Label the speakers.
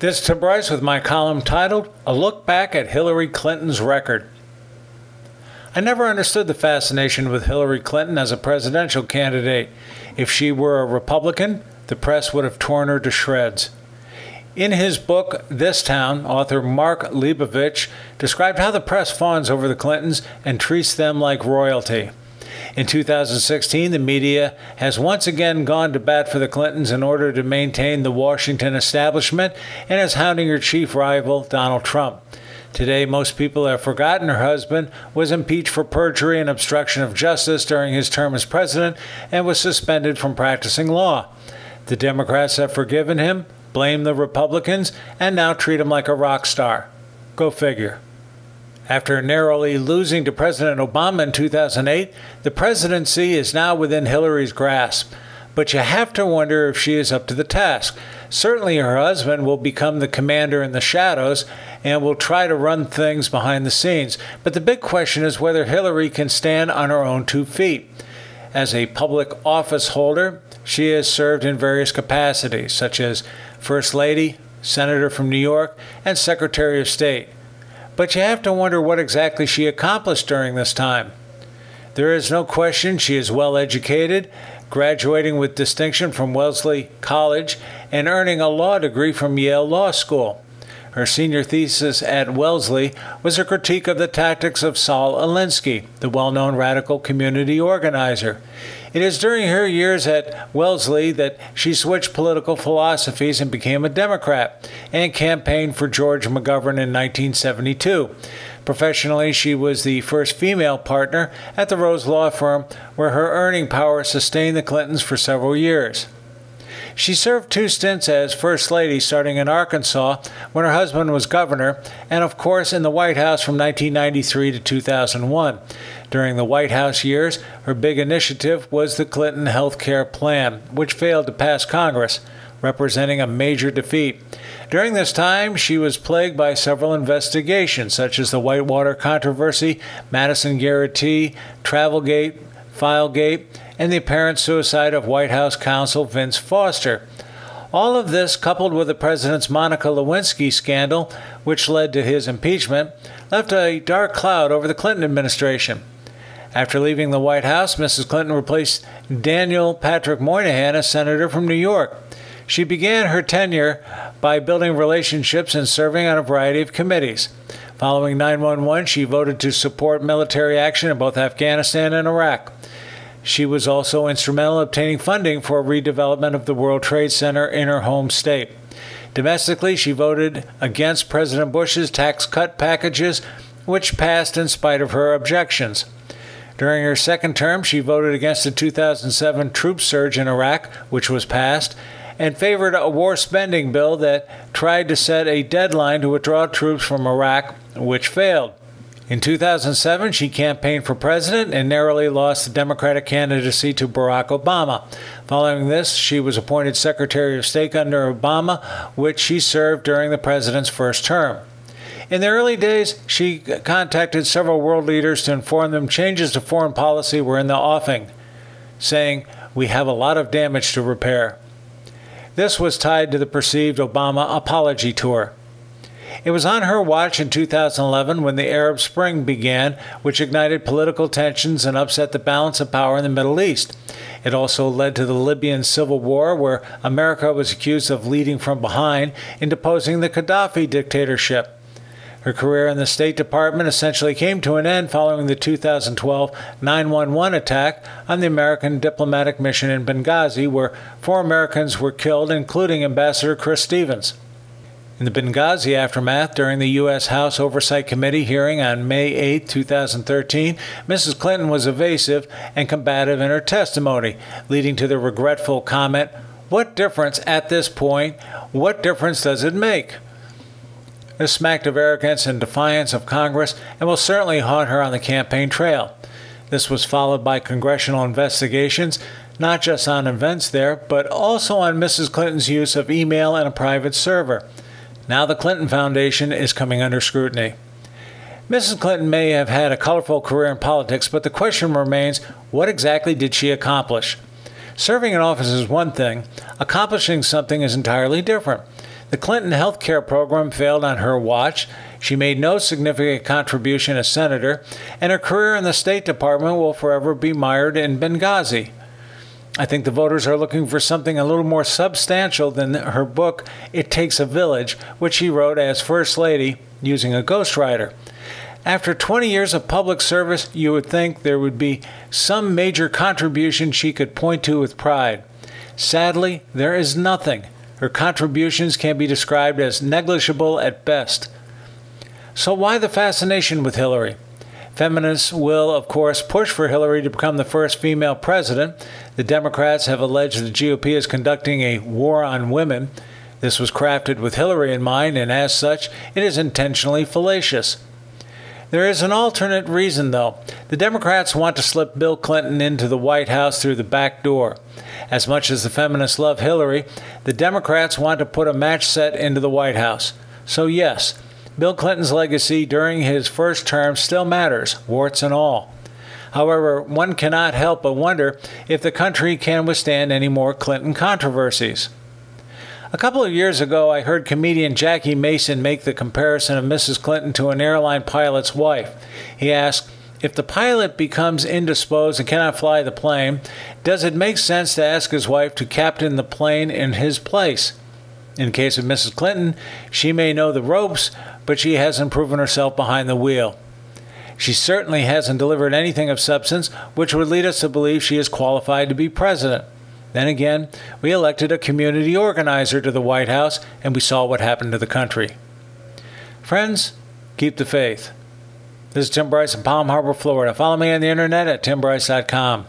Speaker 1: This to Bryce with my column titled, A Look Back at Hillary Clinton's Record. I never understood the fascination with Hillary Clinton as a presidential candidate. If she were a Republican, the press would have torn her to shreds. In his book, This Town, author Mark Leibovich described how the press fawns over the Clintons and treats them like royalty. In 2016, the media has once again gone to bat for the Clintons in order to maintain the Washington establishment and is hounding her chief rival, Donald Trump. Today, most people have forgotten her husband was impeached for perjury and obstruction of justice during his term as president and was suspended from practicing law. The Democrats have forgiven him, blamed the Republicans, and now treat him like a rock star. Go figure. After narrowly losing to President Obama in 2008, the presidency is now within Hillary's grasp. But you have to wonder if she is up to the task. Certainly her husband will become the commander in the shadows and will try to run things behind the scenes. But the big question is whether Hillary can stand on her own 2 feet. As a public office holder, she has served in various capacities, such as First Lady, Senator from New York, and Secretary of State. But you have to wonder what exactly she accomplished during this time. There is no question she is well educated, graduating with distinction from Wellesley College and earning a law degree from Yale Law School. Her senior thesis at Wellesley was a critique of the tactics of Saul Alinsky, the well-known radical community organizer. It is during her years at Wellesley that she switched political philosophies and became a Democrat and campaigned for George McGovern in 1972. Professionally, she was the first female partner at the Rose Law Firm, where her earning power sustained the Clintons for several years. She served 2 stints as First Lady, starting in Arkansas when her husband was governor, and of course in the White House from 1993 to 2001. During the White House years, her big initiative was the Clinton health care plan, which failed to pass Congress, representing a major defeat. During this time, she was plagued by several investigations, such as the Whitewater controversy, Madison Guarantee, Travelgate, Filegate, and the apparent suicide of White House counsel Vince Foster. All of this, coupled with the president's Monica Lewinsky scandal, which led to his impeachment, left a dark cloud over the Clinton administration. After leaving the White House, Mrs. Clinton replaced Daniel Patrick Moynihan as senator from New York. She began her tenure by building relationships and serving on a variety of committees. Following 9/11, she voted to support military action in both Afghanistan and Iraq. She was also instrumental in obtaining funding for redevelopment of the World Trade Center in her home state. Domestically, she voted against President Bush's tax cut packages, which passed in spite of her objections. During her second term, she voted against the 2007 troop surge in Iraq, which was passed, and favored a war spending bill that tried to set a deadline to withdraw troops from Iraq, which failed. In 2007, she campaigned for president and narrowly lost the Democratic candidacy to Barack Obama. Following this, she was appointed Secretary of State under Obama, which she served during the president's first term. In the early days, she contacted several world leaders to inform them changes to foreign policy were in the offing, saying, "We have a lot of damage to repair." This was tied to the perceived Obama apology tour. It was on her watch in 2011 when the Arab Spring began, which ignited political tensions and upset the balance of power in the Middle East. It also led to the Libyan civil war, where America was accused of leading from behind in deposing the Gaddafi dictatorship. Her career in the State Department essentially came to an end following the 2012 9/11 attack on the American diplomatic mission in Benghazi, where 4 Americans were killed, including Ambassador Chris Stevens. In the Benghazi aftermath, during the U.S. House Oversight Committee hearing on May 8, 2013, Mrs. Clinton was evasive and combative in her testimony, leading to the regretful comment, "What difference at this point? What difference does it make?" This smacked of arrogance and defiance of Congress and will certainly haunt her on the campaign trail. This was followed by congressional investigations, not just on events there, but also on Mrs. Clinton's use of email and a private server. Now the Clinton Foundation is coming under scrutiny. Mrs. Clinton may have had a colorful career in politics, but the question remains, what exactly did she accomplish? Serving in office is one thing. Accomplishing something is entirely different. The Clinton health care program failed on her watch. She made no significant contribution as senator, and her career in the State Department will forever be mired in Benghazi. I think the voters are looking for something a little more substantial than her book, It Takes a Village, which she wrote as First Lady using a ghostwriter. After 20 years of public service, you would think there would be some major contribution she could point to with pride. Sadly, there is nothing. Her contributions can be described as negligible at best. So why the fascination with Hillary? Feminists will, of course, push for Hillary to become the first female president. The Democrats have alleged the GOP is conducting a war on women. This was crafted with Hillary in mind, and as such, it is intentionally fallacious. There is an alternate reason, though. The Democrats want to slip Bill Clinton into the White House through the back door. As much as the feminists love Hillary, the Democrats want to put a match set into the White House. So yes, Bill Clinton's legacy during his first term still matters, warts and all. However, one cannot help but wonder if the country can withstand any more Clinton controversies. A couple of years ago, I heard comedian Jackie Mason make the comparison of Mrs. Clinton to an airline pilot's wife. He asked, if the pilot becomes indisposed and cannot fly the plane, does it make sense to ask his wife to captain the plane in his place? In case of Mrs. Clinton, she may know the ropes, but she hasn't proven herself behind the wheel. She certainly hasn't delivered anything of substance, which would lead us to believe she is qualified to be president. Then again, we elected a community organizer to the White House, and we saw what happened to the country. Friends, keep the faith. This is Tim Bryce in Palm Harbor, Florida. Follow me on the internet at timbryce.com.